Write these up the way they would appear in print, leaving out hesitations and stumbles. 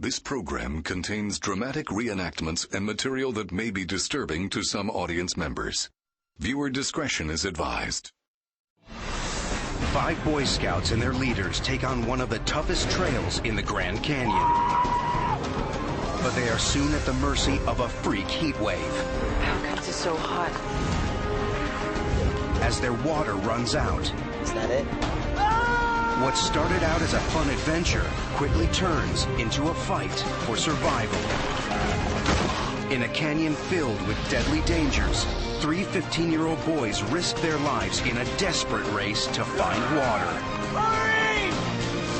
This program contains dramatic reenactments and material that may be disturbing to some audience members. Viewer discretion is advised. 5 Boy Scouts and their leaders take on one of the toughest trails in the Grand Canyon. But they are soon at the mercy of a freak heat wave. How come it's so hot? As their water runs out. Is that it? What started out as a fun adventure quickly turns into a fight for survival. In a canyon filled with deadly dangers, 3 15-year-old boys risk their lives in a desperate race to find water. Hurry!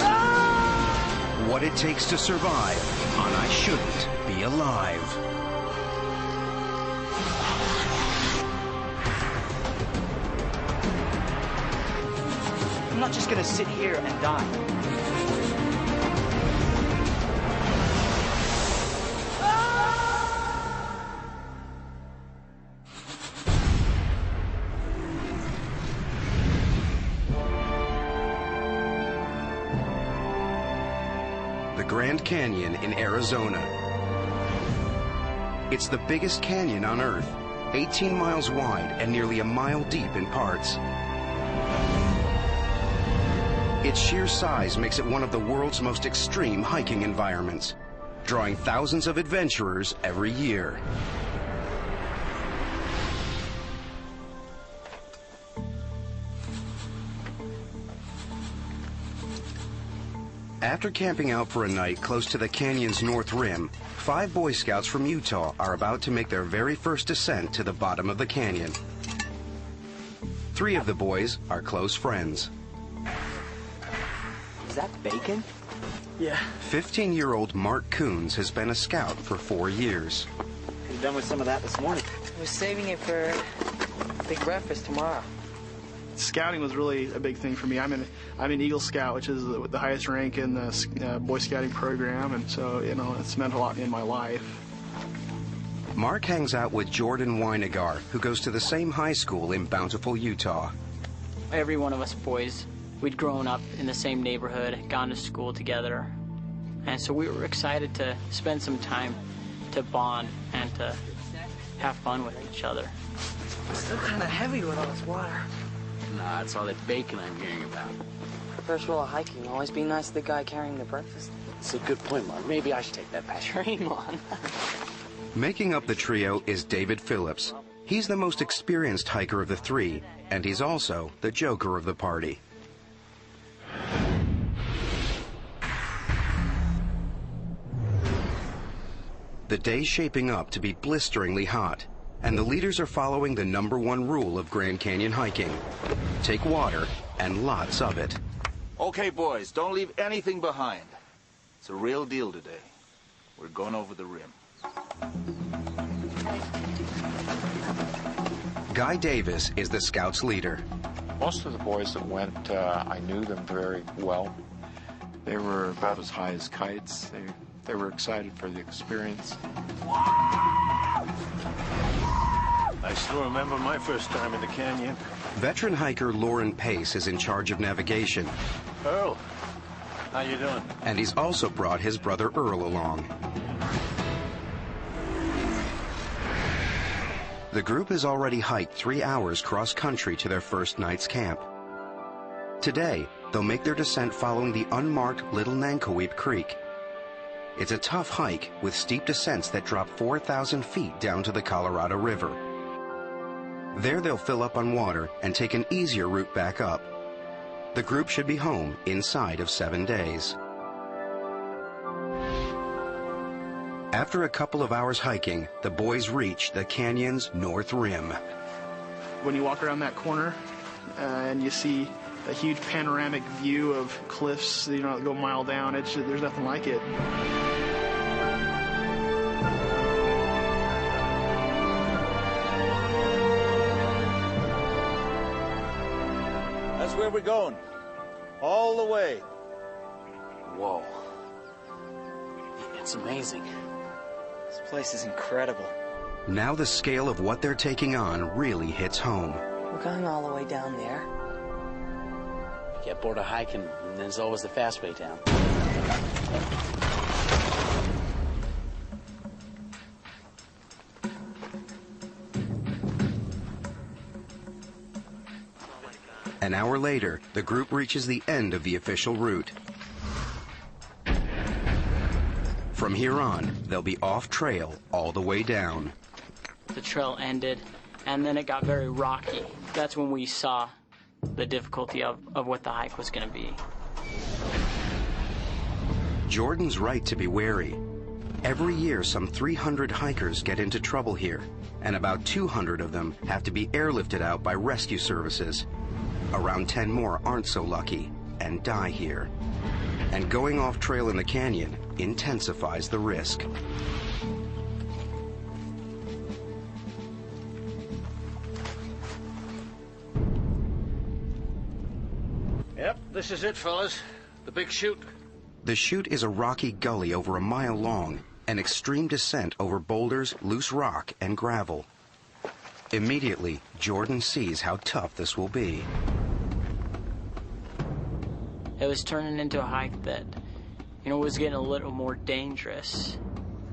Ah! What it takes to survive on I Shouldn't Be Alive. I'm not just gonna sit here and die. The Grand Canyon in Arizona. It's the biggest canyon on Earth, 18 miles wide and nearly a mile deep in parts. Its sheer size makes it one of the world's most extreme hiking environments, drawing thousands of adventurers every year. After camping out for a night close to the canyon's north rim, 5 Boy Scouts from Utah are about to make their very first descent to the bottom of the canyon. 3 of the boys are close friends. Is that bacon? Yeah. 15-year-old Mark Coons has been a scout for 4 years. You're done with some of that this morning. I was saving it for big breakfast tomorrow. Scouting was really a big thing for me. I'm an Eagle Scout, which is the highest rank in the Boy Scouting program, and so it's meant a lot in my life. Mark hangs out with Jordan Weinegar, who goes to the same high school in Bountiful, Utah. Every one of us boys, we'd grown up in the same neighborhood, gone to school together, and so we were excited to spend some time to bond and to have fun with each other. It's still kind of heavy with all this water. Nah, it's all that bacon I'm hearing about. First rule of hiking, always be nice to the guy carrying the breakfast. It's a good point, Mark. Maybe I should take that back. Dream on. Making up the trio is David Phillips. He's the most experienced hiker of the 3, and he's also the joker of the party. The day's shaping up to be blisteringly hot, and the leaders are following the #1 rule of Grand Canyon hiking. Take water, and lots of it. Okay, boys, don't leave anything behind. It's a real deal today. We're going over the rim. Guy Davis is the Scouts' leader. Most of the boys that went, I knew them very well. They were about as high as kites. They were excited for the experience. I still remember my first time in the canyon. Veteran hiker Lauren Pace is in charge of navigation. Earl, how you doing? And he's also brought his brother Earl along. The group has already hiked 3 hours cross-country to their first night's camp. Today, they'll make their descent following the unmarked Little Nankoweap Creek. It's a tough hike with steep descents that drop 4,000 feet down to the Colorado River. There they'll fill up on water and take an easier route back up. The group should be home inside of 7 days. After a couple of hours hiking, the boys reach the canyon's north rim. When you walk around that corner and you see a huge panoramic view of cliffs, that go a mile down, there's nothing like it. That's where we're going. All the way. Whoa. It's amazing. This place is incredible. Now the scale of what they're taking on really hits home. We're going all the way down there. Get bored of hiking, and there's always the fast way down. An hour later, the group reaches the end of the official route. From here on, they'll be off trail all the way down. The trail ended, and then it got very rocky. That's when we saw the difficulty of what the hike was going to be. Jordan's right to be wary. Every year, some 300 hikers get into trouble here, and about 200 of them have to be airlifted out by rescue services. Around 10 more aren't so lucky and die here. And going off trail in the canyon intensifies the risk. Yep, this is it, fellas. The big chute. The chute is a rocky gully over a mile long, an extreme descent over boulders, loose rock, and gravel. Immediately, Jordan sees how tough this will be. It was turning into a hike that, was getting a little more dangerous.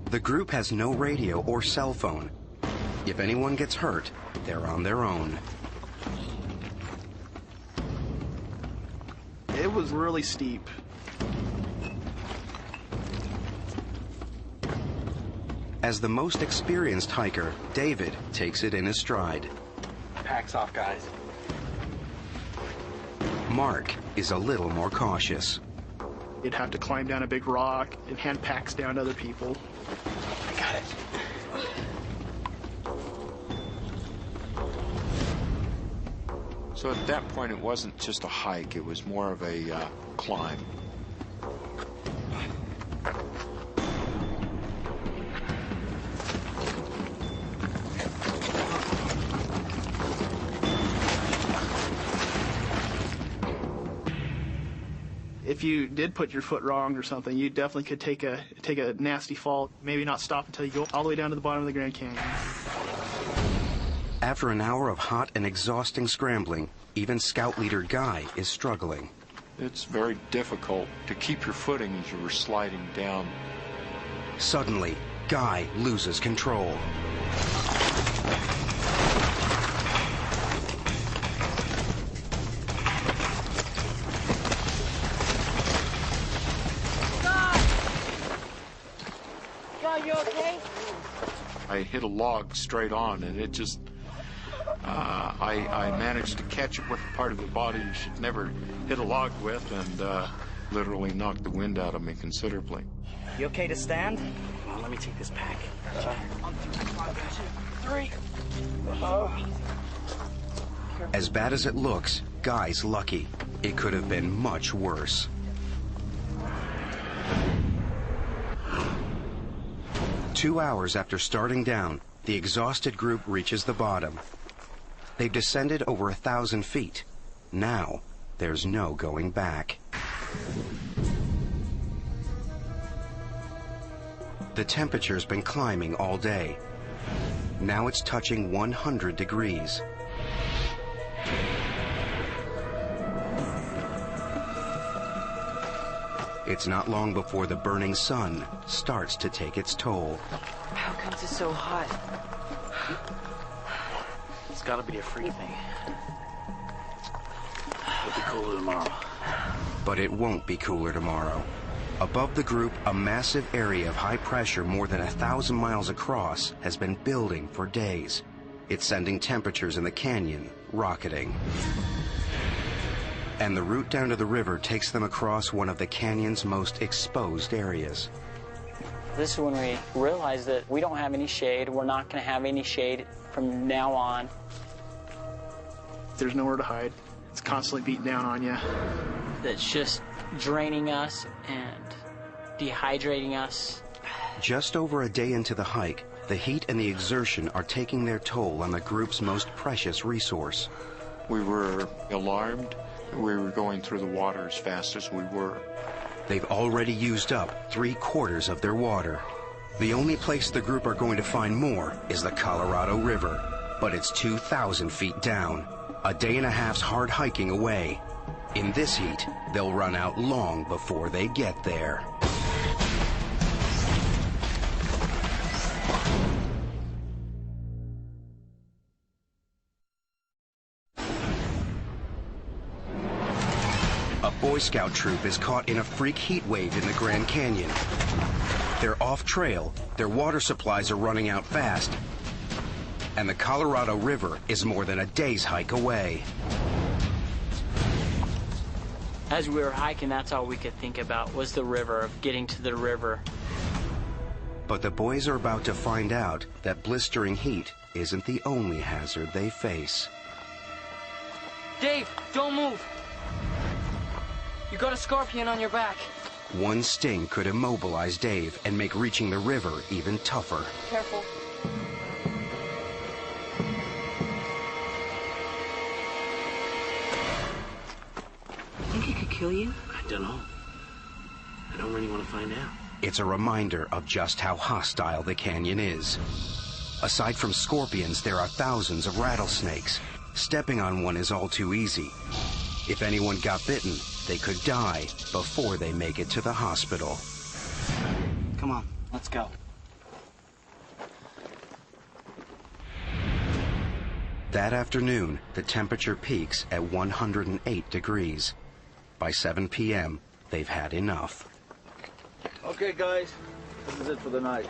The group has no radio or cell phone. If anyone gets hurt, they're on their own. It was really steep. As the most experienced hiker, David takes it in his stride. Pack's off, guys. Mark is a little more cautious. You'd have to climb down a big rock and hand packs down to other people. I got it. So at that point, it wasn't just a hike, it was more of a climb. If you did put your foot wrong or something, you definitely could take a nasty fall. Maybe not stop until you go all the way down to the bottom of the Grand Canyon. After an hour of hot and exhausting scrambling, even Scout Leader Guy is struggling. It's very difficult to keep your footing as you were sliding down. Suddenly, Guy loses control. You okay? I hit a log straight on, and it just, I managed to catch it with a part of the body you should never hit a log with, and literally knocked the wind out of me considerably. You okay to stand? Well, let me take this pack. 3. As bad as it looks, Guy's lucky. It could have been much worse. Two hours after starting down, the exhausted group reaches the bottom. They've descended over 1,000 feet. Now, there's no going back. The temperature's been climbing all day. Now it's touching 100 degrees. It's not long before the burning sun starts to take its toll. How comes it's so hot? It's gotta be a freak thing. It'll be cooler tomorrow. But it won't be cooler tomorrow. Above the group, a massive area of high pressure more than 1,000 miles across has been building for days. It's sending temperatures in the canyon rocketing. And the route down to the river takes them across one of the canyon's most exposed areas. This is when we realized that we don't have any shade. We're not going to have any shade from now on. There's nowhere to hide. It's constantly beating down on you. That's just draining us and dehydrating us. Just over a day into the hike, the heat and the exertion are taking their toll on the group's most precious resource. We were alarmed. We were going through the water as fast as we were. They've already used up 3/4 of their water. The only place the group are going to find more is the Colorado River, but it's 2,000 feet down, a day and a half's hard hiking away. In this heat, they'll run out long before they get there. Boy Scout troop is caught in a freak heat wave in the Grand Canyon. They're off trail, their water supplies are running out fast, and the Colorado River is more than a day's hike away. As we were hiking, that's all we could think about was the river, of getting to the river. But the boys are about to find out that blistering heat isn't the only hazard they face. Dave, don't move. You got a scorpion on your back. One sting could immobilize Dave and make reaching the river even tougher. Careful. Think it could kill you? I don't know. I don't really want to find out. It's a reminder of just how hostile the canyon is. Aside from scorpions, there are thousands of rattlesnakes. Stepping on one is all too easy. If anyone got bitten, they could die before they make it to the hospital. Come on, let's go. That afternoon, the temperature peaks at 108 degrees. By 7 p.m., they've had enough. Okay, guys, this is it for the night.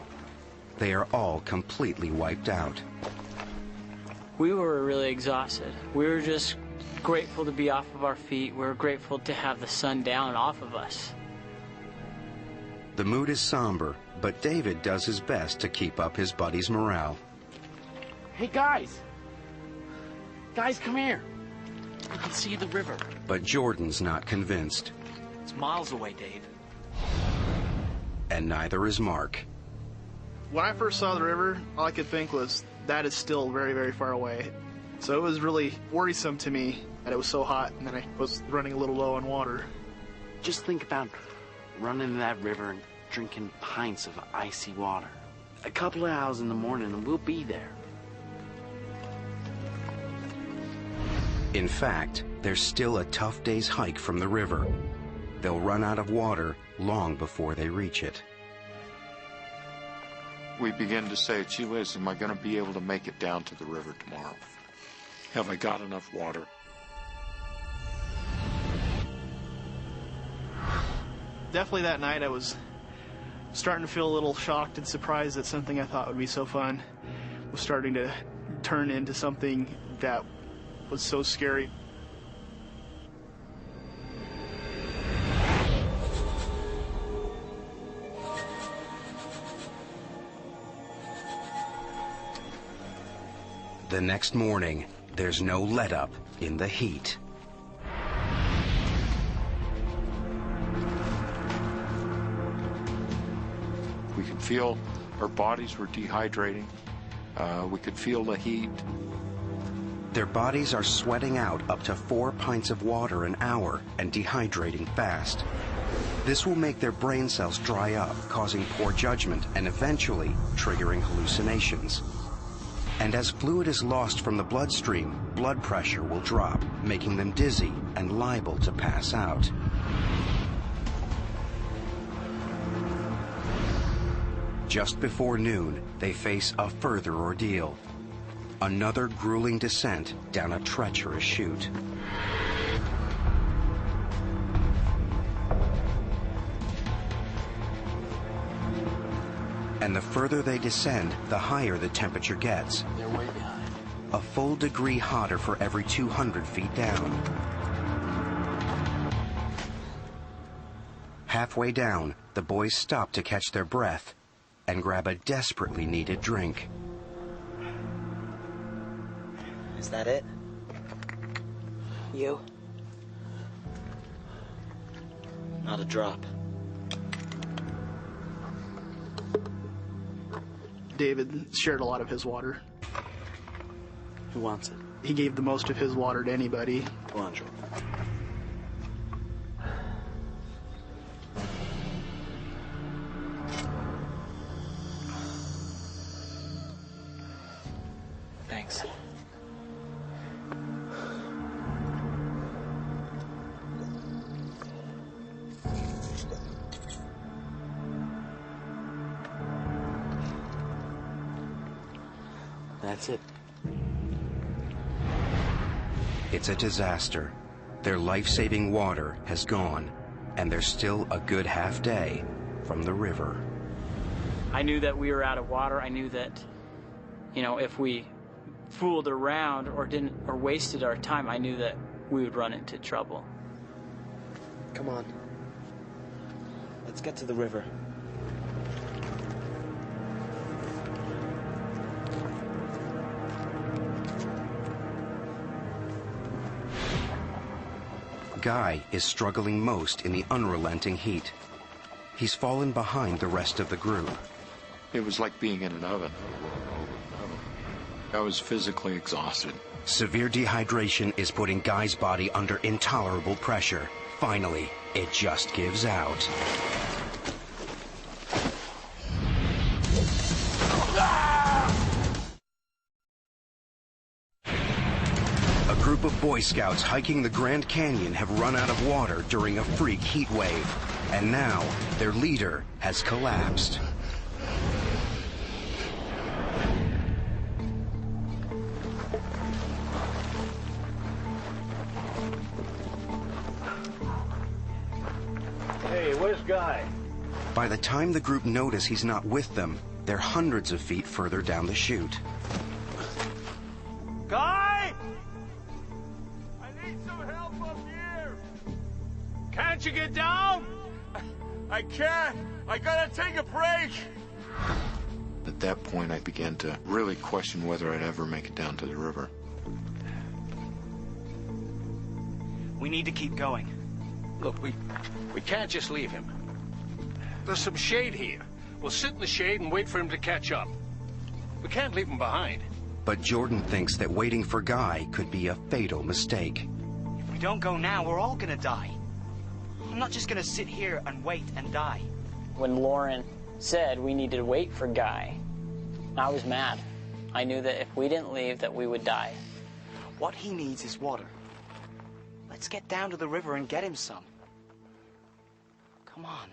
They are all completely wiped out. We were really exhausted. We were just grateful to be off of our feet. We were grateful to have the sun down off of us. The mood is somber, but David does his best to keep up his buddy's morale. Hey, guys! Guys, come here. You can see the river. But Jordan's not convinced. It's miles away, Dave. And neither is Mark. When I first saw the river, all I could think was, that is still very, very far away. So it was really worrisome to me that it was so hot and that I was running a little low on water. Just think about running to that river and drinking pints of icy water. A couple of hours in the morning and we'll be there. In fact, there's still a tough day's hike from the river. They'll run out of water long before they reach it. We begin to say, gee whiz, am I going to be able to make it down to the river tomorrow? Have I got enough water? Definitely that night I was starting to feel a little shocked and surprised that something I thought would be so fun was starting to turn into something that was so scary. The next morning, there's no let-up in the heat. We could feel our bodies were dehydrating. We could feel the heat. Their bodies are sweating out up to 4 pints of water an hour and dehydrating fast. This will make their brain cells dry up, causing poor judgment and eventually triggering hallucinations. And as fluid is lost from the bloodstream, blood pressure will drop, making them dizzy and liable to pass out. Just before noon, they face a further ordeal. Another grueling descent down a treacherous chute. And the further they descend, the higher the temperature gets. They're way behind. A full degree hotter for every 200 feet down. Halfway down, the boys stop to catch their breath and grab a desperately needed drink. Is that it? You? Not a drop. David shared a lot of his water. Who wants it? He gave the most of his water to anybody. Come on, Jordan. Thanks. That's it. It's a disaster. Their life-saving water has gone, and they're still a good half day from the river. I knew that we were out of water. I knew that, you know, if we fooled around or wasted our time, I knew that we would run into trouble. Come on. Let's get to the river. Guy is struggling most in the unrelenting heat. He's fallen behind the rest of the group. It was like being in an oven. I was physically exhausted. Severe dehydration is putting Guy's body under intolerable pressure. Finally, it just gives out. A group of Boy Scouts hiking the Grand Canyon have run out of water during a freak heat wave. And now, their leader has collapsed. Hey, where's Guy? By the time the group notice he's not with them, they're hundreds of feet further down the chute. Guy! I need some help up here! Can't you get down? I can't. I gotta take a break. At that point, I began to really question whether I'd ever make it down to the river. We need to keep going. Look, we can't just leave him. There's some shade here. We'll sit in the shade and wait for him to catch up. We can't leave him behind. But Jordan thinks that waiting for Guy could be a fatal mistake. If we don't go now, we're all gonna die. I'm not just gonna sit here and wait and die. When Lauren said we needed to wait for Guy, I was mad. I knew that if we didn't leave, that we would die. What he needs is water. Let's get down to the river and get him some. Come on.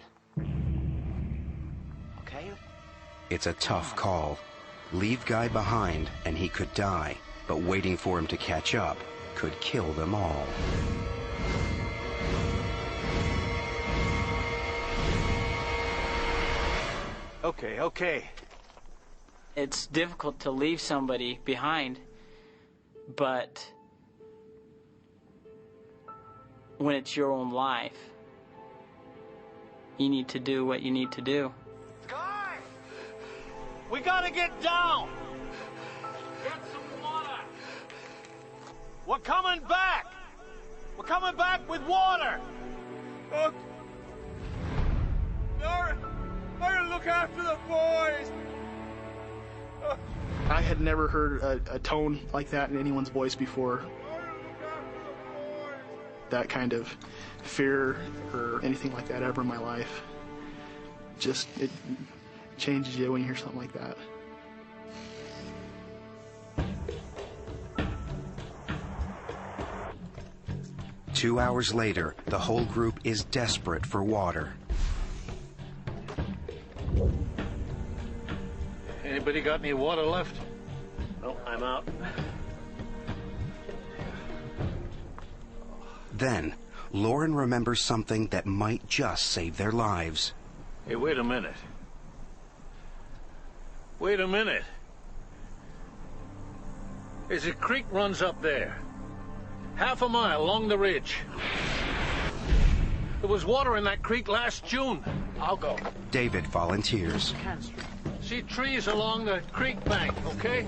Okay? It's a tough call. Leave Guy behind and he could die, but waiting for him to catch up could kill them all. Okay. It's difficult to leave somebody behind, but when it's your own life, you need to do what you need to do. Guy! We gotta get down! Get some water! We're coming back! We're coming back with water! Look! Lauren! I look after the boys! I had never heard a tone like that in anyone's voice before. That kind of fear or anything like that ever in my life. Just, it changes you when you hear something like that. Two hours later, the whole group is desperate for water. Anybody got any water left? No, I'm out. Then, Lauren remembers something that might just save their lives. Hey, wait a minute. Wait a minute. There's a creek runs up there. Half a mile along the ridge. There was water in that creek last June. I'll go. David volunteers. See trees along the creek bank, okay?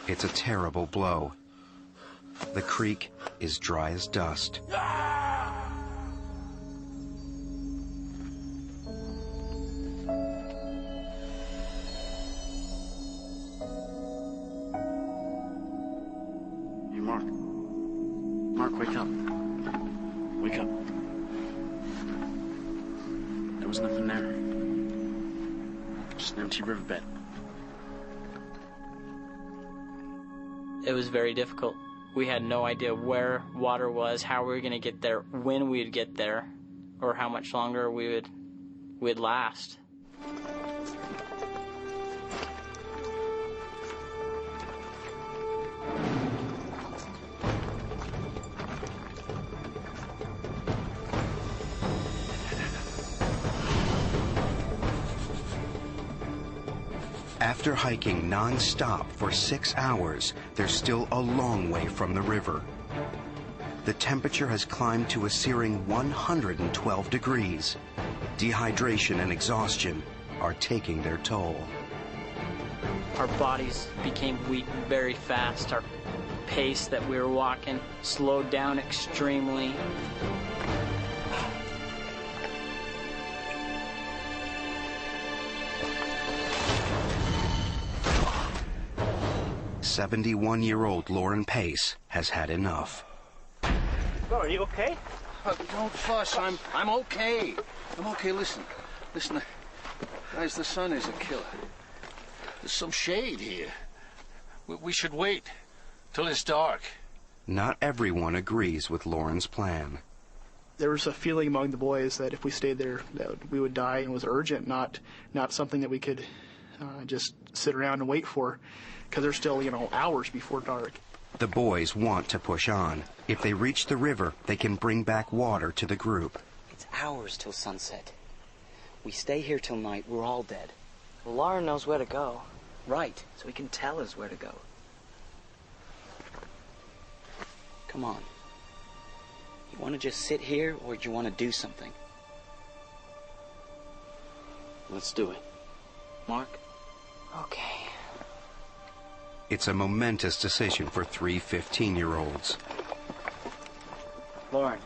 It's a terrible blow. The creek is dry as dust. Hey, Mark. Mark, wake up. Wake up. There was nothing there. Just an empty riverbed. It was very difficult We had no idea where water was, how we were going to get there, when we'd get there, or how much longer we'd last. After hiking non-stop for 6 hours, they're still a long way from the river. The temperature has climbed to a searing 112 degrees. Dehydration and exhaustion are taking their toll. Our bodies became weak very fast. Our pace that we were walking slowed down extremely. "71-year-old Lauren Pace has had enough." Are you okay? Don't fuss. I'm okay. I'm okay. Listen, guys. The sun is a killer. There's some shade here. We should wait till it's dark. Not everyone agrees with Lauren's plan. There was a feeling among the boys that if we stayed there, that we would die, and it was urgent, not something that we could just sit around and wait for, because there's still, hours before dark. The boys want to push on. If they reach the river, they can bring back water to the group. It's hours till sunset. We stay here till night, we're all dead. Well, Lauren knows where to go. Right, so he can tell us where to go. Come on. You want to just sit here, or do you want to do something? Let's do it. Mark? Okay. It's a momentous decision for 3 15-year-olds. Lauren,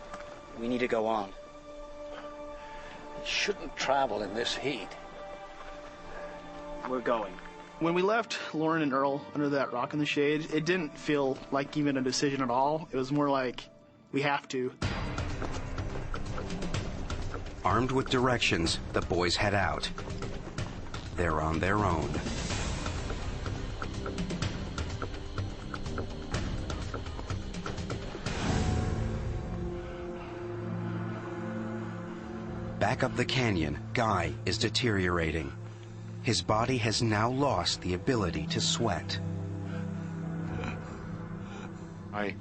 we need to go on. You shouldn't travel in this heat. We're going. When we left Lauren and Earl under that rock in the shade, it didn't feel like even a decision at all. It was more like, we have to. Armed with directions, the boys head out. They're on their own. Back up the canyon, Guy is deteriorating. His body has now lost the ability to sweat. I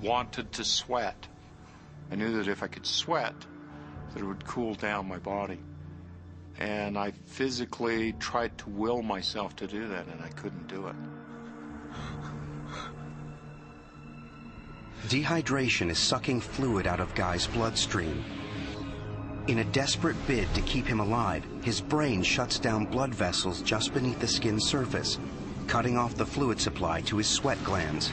wanted to sweat. I knew that if I could sweat, that it would cool down my body. And I physically tried to will myself to do that, and I couldn't do it. Dehydration is sucking fluid out of Guy's bloodstream. In a desperate bid to keep him alive, his brain shuts down blood vessels just beneath the skin's surface, cutting off the fluid supply to his sweat glands.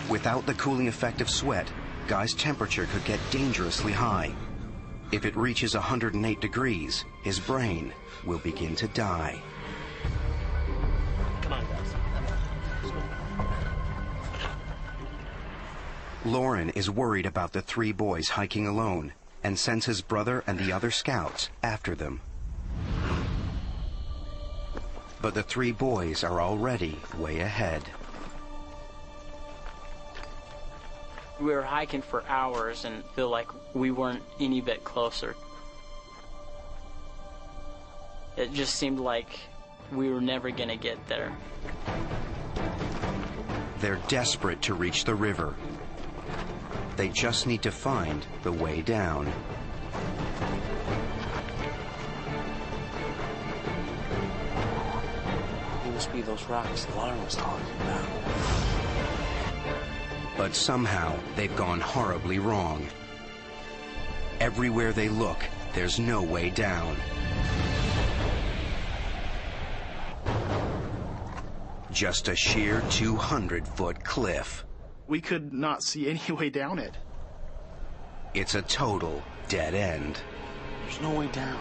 Without the cooling effect of sweat, Guy's temperature could get dangerously high. If it reaches 108 degrees, his brain will begin to die. Come on, guys. Lauren is worried about the 3 boys hiking alone and sends his brother and the other scouts after them. But the 3 boys are already way ahead. We were hiking for hours and feel like we weren't any bit closer. It just seemed like we were never gonna get there. They're desperate to reach the river. They just need to find the way down. It must be those rocks Lauren was talking about. But somehow, they've gone horribly wrong. Everywhere they look, there's no way down. Just a sheer 200-foot cliff. We could not see any way down it. It's a total dead end. There's no way down.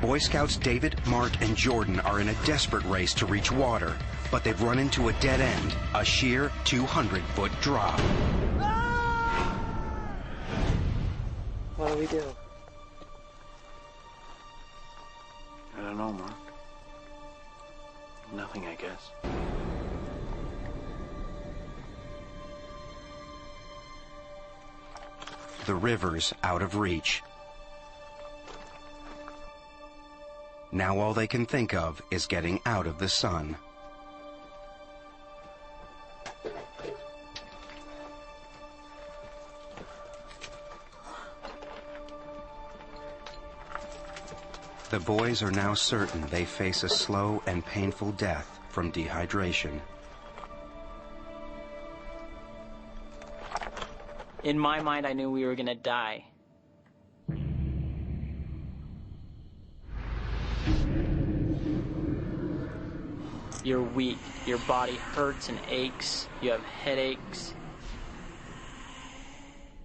Boy Scouts David, Mark, and Jordan are in a desperate race to reach water, but they've run into a dead end, a sheer 200-foot drop. What do we do? I don't know, Mark. Nothing, I guess. The river's out of reach. Now all they can think of is getting out of the sun. The boys are now certain they face a slow and painful death from dehydration. In my mind, I knew we were gonna die. You're weak, your body hurts and aches, you have headaches.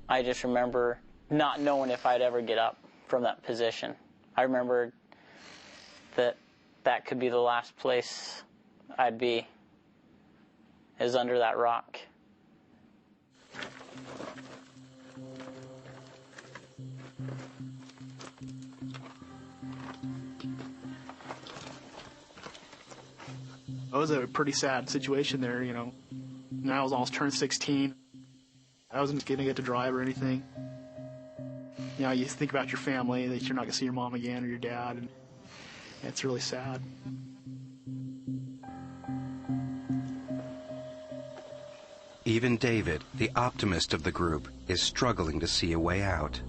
I just remember not knowing if I'd ever get up from that position. I remember that could be the last place I'd be, is under that rock. It was a pretty sad situation there, you know. And I was almost turned 16. I wasn't going to get to drive or anything. You know, you think about your family, that you're not going to see your mom again or your dad, and it's really sad. Even David, the optimist of the group, is struggling to see a way out.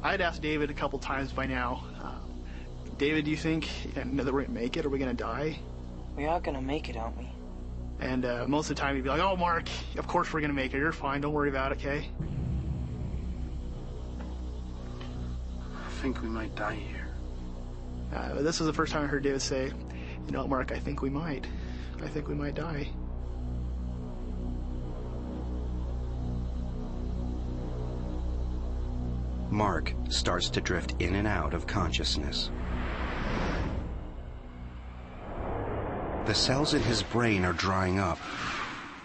I'd asked David a couple times by now, David, do you think that we're going to make it? Are we going to die? We are going to make it, aren't we? And most of the time he'd be like, oh, Mark, of course we're going to make it. You're fine. Don't worry about it, okay? I think we might die here. This was the first time I heard David say, you know, Mark, I think we might. I think we might die. Mark starts to drift in and out of consciousness. The cells in his brain are drying up.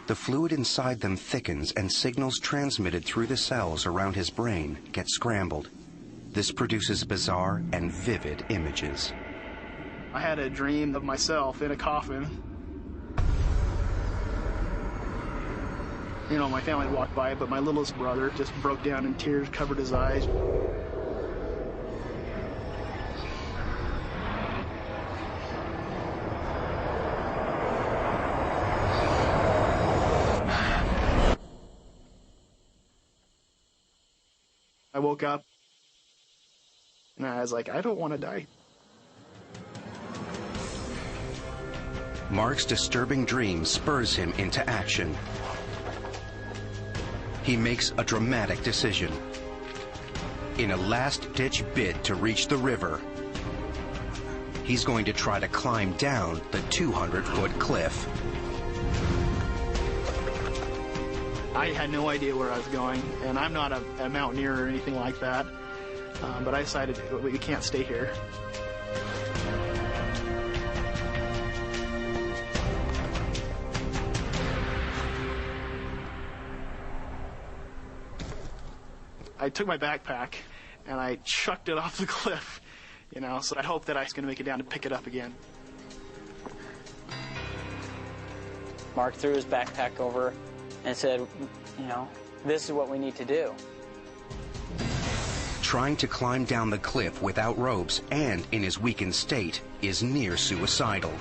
The fluid inside them thickens and signals transmitted through the cells around his brain get scrambled. This produces bizarre and vivid images. I had a dream of myself in a coffin. You know, my family walked by, but my littlest brother just broke down in tears, covered his eyes. I woke up, and I was like, I don't want to die. Mark's disturbing dream spurs him into action. He makes a dramatic decision. In a last-ditch bid to reach the river, he's going to try to climb down the 200-foot cliff. I had no idea where I was going, and I'm not a mountaineer or anything like that, but I decided we can't stay here. I took my backpack and I chucked it off the cliff, you know, so I hoped that I was going to make it down to pick it up again. Mark threw his backpack over and said, you know, this is what we need to do. Trying to climb down the cliff without ropes and in his weakened state is near suicidal.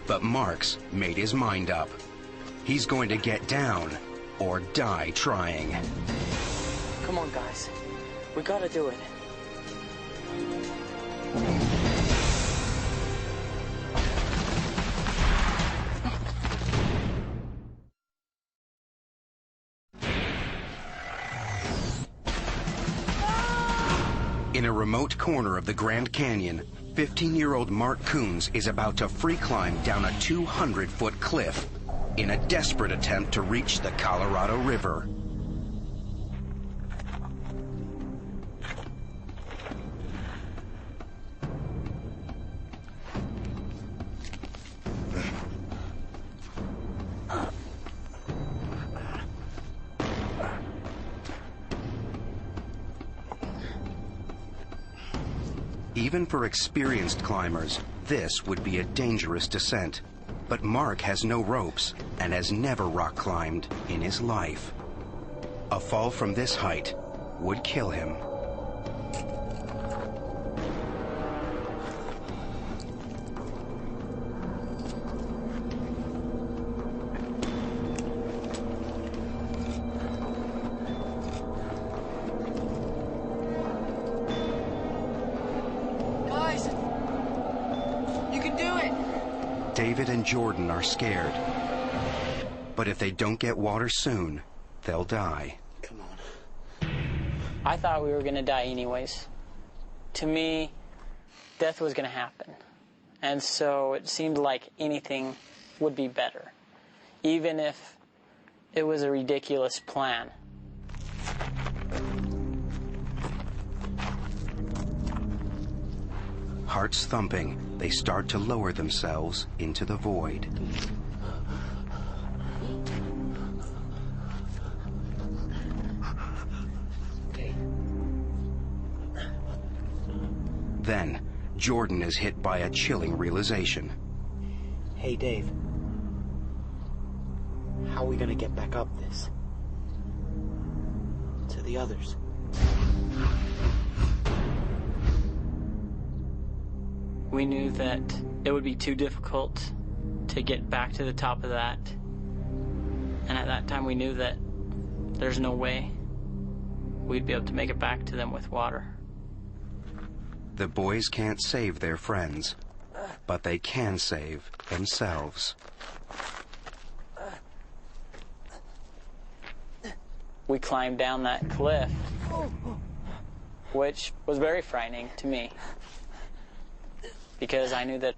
But Mark's made his mind up. He's going to get down or die trying. Come on, guys. We gotta do it. In a remote corner of the Grand Canyon, 15-year-old Mark Coons is about to free climb down a 200-foot cliff in a desperate attempt to reach the Colorado River. Even for experienced climbers, this would be a dangerous descent. But Mark has no ropes and has never rock climbed in his life. A fall from this height would kill him. Guys, you can do it. David and Jordan are scared. But if they don't get water soon, they'll die. Come on. I thought we were going to die anyways. To me, death was going to happen. And so it seemed like anything would be better, even if it was a ridiculous plan. Hearts thumping, they start to lower themselves into the void. Then, Jordan is hit by a chilling realization. Hey, Dave. How are we gonna get back up this? To the others. We knew that it would be too difficult to get back to the top of that. And at that time we knew that there's no way we'd be able to make it back to them with water. The boys can't save their friends, but they can save themselves. We climbed down that cliff, which was very frightening to me, because I knew that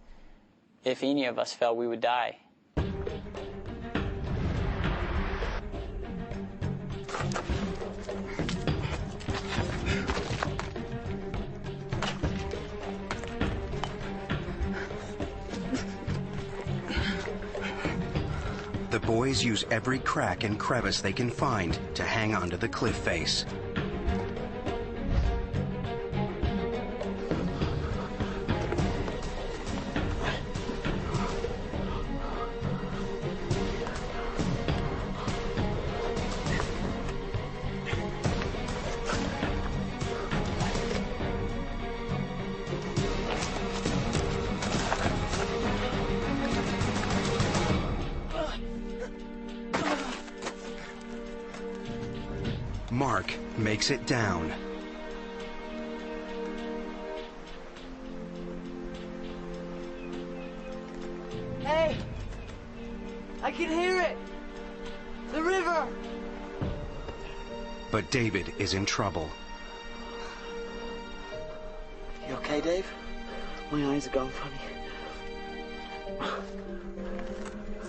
if any of us fell, we would die. The boys use every crack and crevice they can find to hang onto the cliff face. Mark makes it down. Hey! I can hear it! The river! But David is in trouble. You okay, Dave? My eyes are going funny.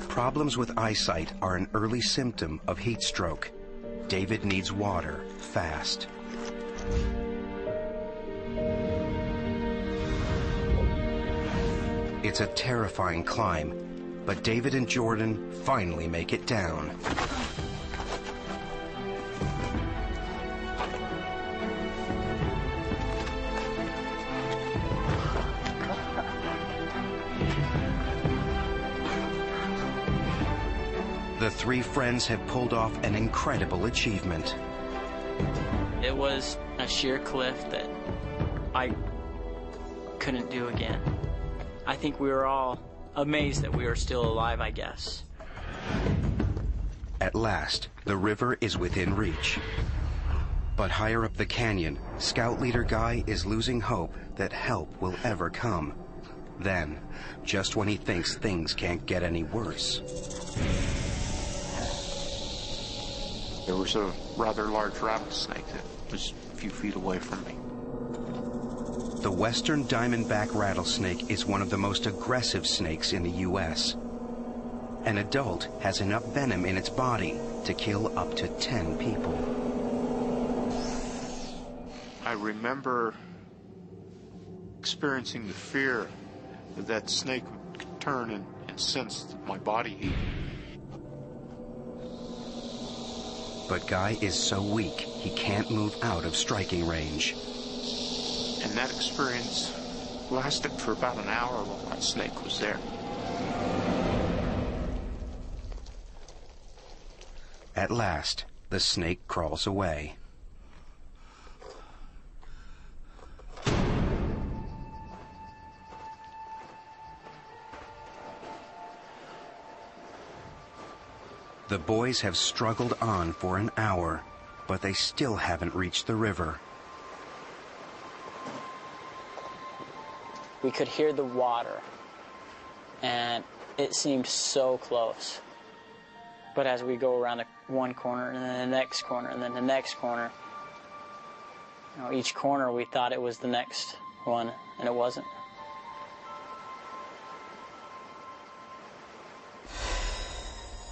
Problems with eyesight are an early symptom of heat stroke. David needs water fast. It's a terrifying climb, but David and Jordan finally make it down. The three friends have pulled off an incredible achievement. It was a sheer cliff that I couldn't do again. I think we were all amazed that we were still alive, I guess. At last, the river is within reach. But higher up the canyon, Scout Leader Guy is losing hope that help will ever come. Then, just when he thinks things can't get any worse, there was a rather large rattlesnake that was a few feet away from me. the western diamondback rattlesnake is one of the most aggressive snakes in the U.S. An adult has enough venom in its body to kill up to 10 people. I remember experiencing the fear that that snake would turn and sense my body heat. But Guy is so weak, he can't move out of striking range. And that experience lasted for about an hour while that snake was there. At last, the snake crawls away. The boys have struggled on for an hour, but they still haven't reached the river. We could hear the water, and it seemed so close. But as we go around one corner, and then the next corner, and then the next corner, you know, each corner we thought it was the next one, and it wasn't.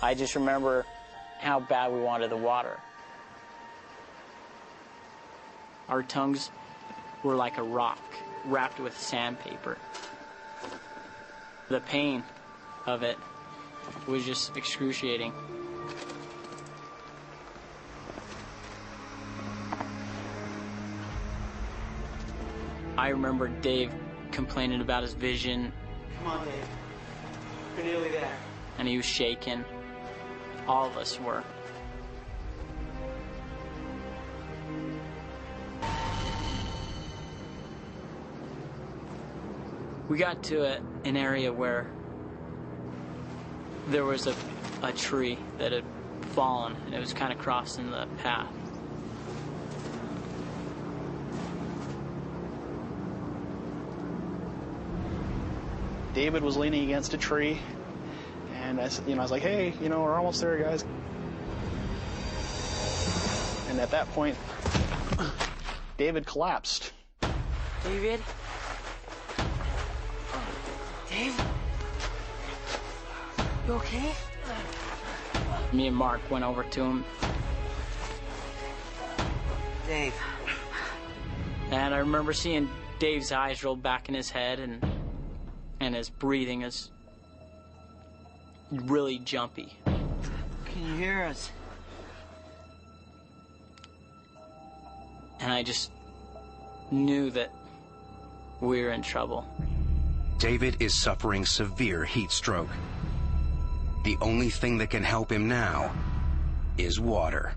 I just remember how bad we wanted the water. Our tongues were like a rock wrapped with sandpaper. The pain of it was just excruciating. I remember Dave complaining about his vision. Come on, Dave. We're nearly there. And he was shaking. All of us were. We got to an area where there was a tree that had fallen, and it was kind of crossing the path. David was leaning against a tree, and I was like, hey, we're almost there, guys. And at that point, David collapsed. David? Dave? You okay? Me and Mark went over to him. Dave. And I remember seeing Dave's eyes roll back in his head, and his breathing is really jumpy. Can you hear us? And I just knew that we were in trouble. David is suffering severe heat stroke. The only thing that can help him now is water.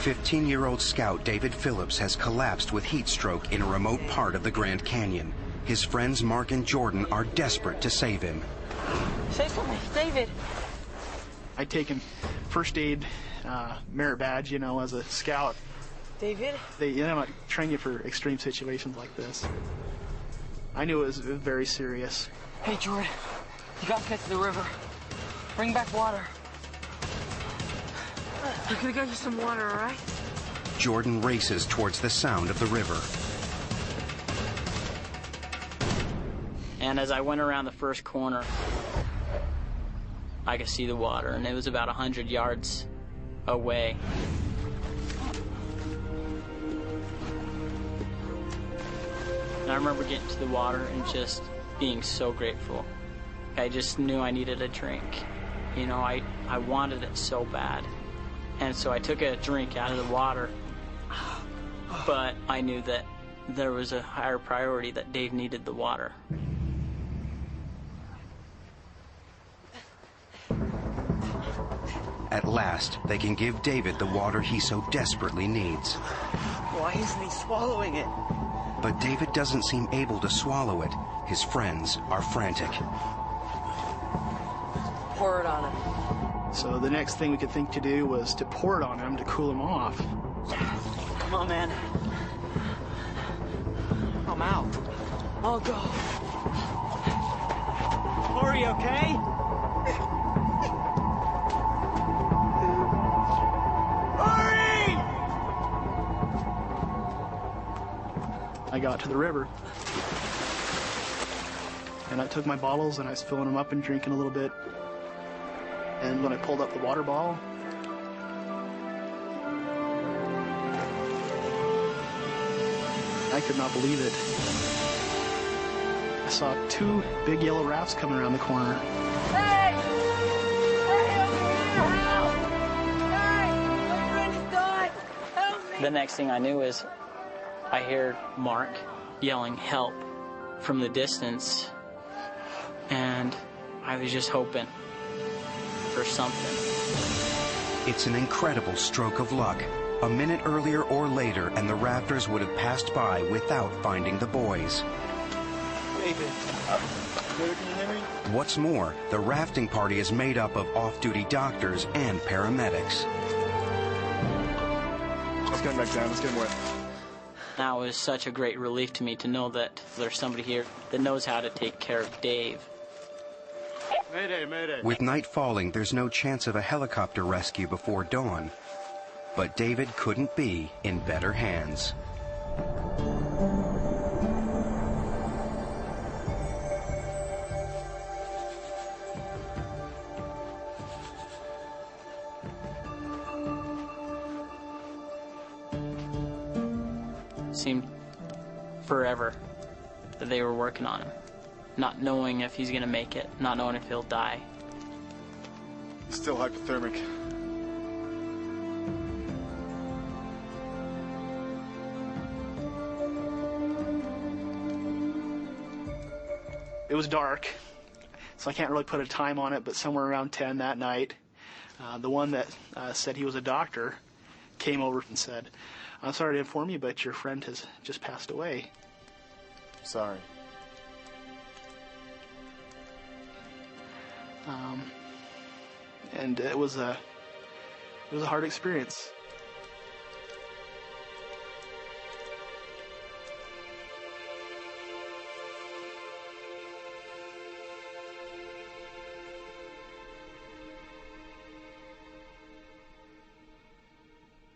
"15-year-old scout David Phillips has collapsed with heat stroke in a remote part of the Grand Canyon. His friends Mark and Jordan are desperate to save him. Say something, David. I'd taken first aid merit badge, as a scout. David? They train you for extreme situations like this. I knew it was very serious. Hey, Jordan, you gotta get to the river. Bring back water. I'm gonna get you some water, all right? Jordan races towards the sound of the river. And as I went around the first corner, I could see the water, and it was about 100 yards away. And I remember getting to the water and just being so grateful. I just knew I needed a drink. I wanted it so bad. And so I took a drink out of the water, but I knew that there was a higher priority, that Dave needed the water. At last, they can give David the water he so desperately needs. Why isn't he swallowing it? But David doesn't seem able to swallow it. His friends are frantic. Pour it on him. So the next thing we could think to do was to pour it on him to cool him off. Come on, man. I'm out. I'll go. Are you okay? Hurry! I got to the river. And I took my bottles and I was filling them up and drinking a little bit. And when I pulled up the water bottle, I could not believe it. I saw two big yellow rafts coming around the corner. Hey! Hey! The next thing I knew is I heard Mark yelling help from the distance, and I was just hoping for something. It's an incredible stroke of luck. A minute earlier or later, and the rafters would have passed by without finding the boys. David, can you hear me? What's more, the rafting party is made up of off-duty doctors and paramedics. Let's get him back down. Let's get him wet. Now it was such a great relief to me to know that there's somebody here that knows how to take care of Dave. Mayday, mayday. With night falling, there's no chance of a helicopter rescue before dawn. But David couldn't be in better hands. Seemed forever that they were working on him, not knowing if he's gonna make it, not knowing if he'll die. Still hypothermic. It was dark, so I can't really put a time on it, but somewhere around 10 that night, the one that said he was a doctor came over and said, "I'm sorry to inform you, but your friend has just passed away." Sorry. And it was a hard experience.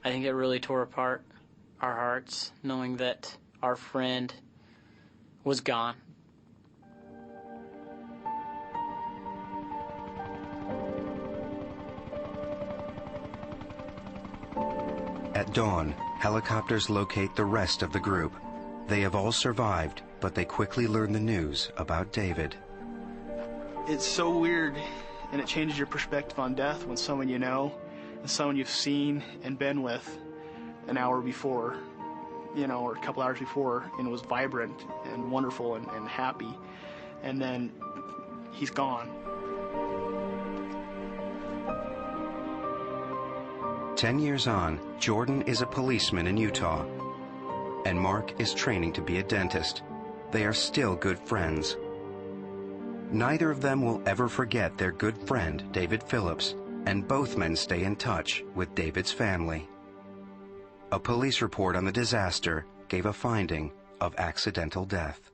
I think it really tore apart our hearts, knowing that our friend was gone. At dawn, helicopters locate the rest of the group. They have all survived, but they quickly learn the news about David. It's so weird, and it changes your perspective on death when someone you know and someone you've seen and been with an hour before, or a couple hours before, and was vibrant and wonderful and happy, and then he's gone. 10 years on, Jordan is a policeman in Utah, and Mark is training to be a dentist. They are still good friends. Neither of them will ever forget their good friend, David Phillips, and both men stay in touch with David's family. A police report on the disaster gave a finding of accidental death.